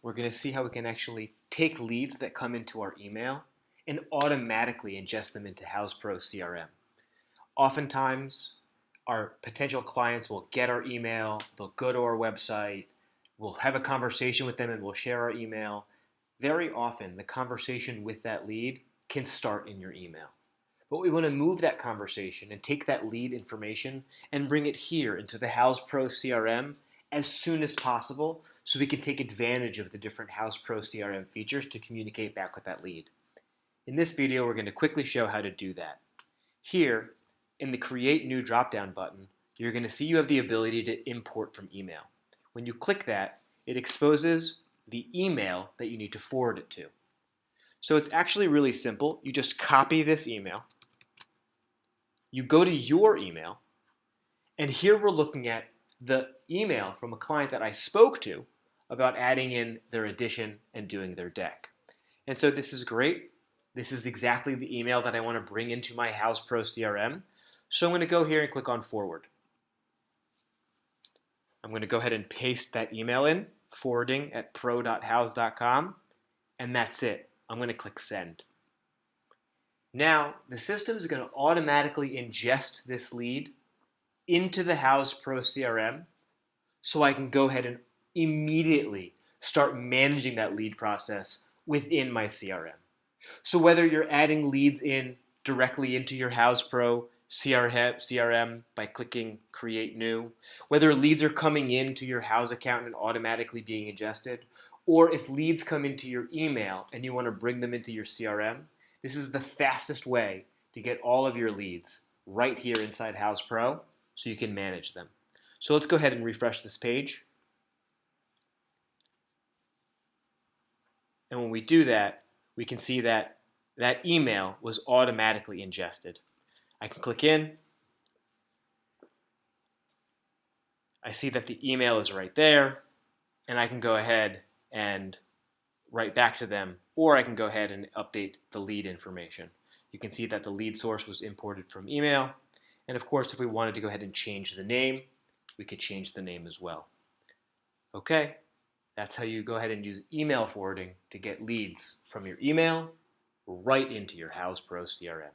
we're going to see how we can actually take leads that come into our email and automatically ingest them into Houzz Pro CRM. Oftentimes, our potential clients will get our email, they'll go to our website, we'll have a conversation with them and we'll share our email. Very often, the conversation with that lead can start in your email. But we want to move that conversation and take that lead information and bring it here into the Houzz Pro CRM as soon as possible so we can take advantage of the different Houzz Pro CRM features to communicate back with that lead. In this video, we're going to quickly show how to do that. Here, in the Create New drop-down button, you're going to see you have the ability to import from email. When you click that, it exposes the email that you need to forward it to. So it's actually really simple. You just copy this email, you go to your email, and here we're looking at the email from a client that I spoke to about adding in their edition and doing their deck. And so this is great. This is exactly the email that I want to bring into my Houzz Pro CRM. So I'm going to go here and click on forward. I'm going to go ahead and paste that email in, forwarding@pro.houzz.com, and that's it. I'm going to click send. Now, the system is going to automatically ingest this lead into the Houzz Pro CRM so I can go ahead and immediately start managing that lead process within my CRM. So whether you're adding leads in directly into your Houzz Pro CRM by clicking Create New, whether leads are coming into your Houzz account and automatically being ingested, or if leads come into your email and you want to bring them into your CRM, this is the fastest way to get all of your leads right here inside Houzz Pro so you can manage them. So let's go ahead and refresh this page. And when we do that, we can see that that email was automatically ingested. I can click in. I see that the email is right there, and I can go ahead and write back to them, or I can go ahead and update the lead information. You can see that the lead source was imported from email, and of course, if we wanted to go ahead and change the name, we could change the name as well. Okay, that's how you go ahead and use email forwarding to get leads from your email right into your Houzz Pro CRM.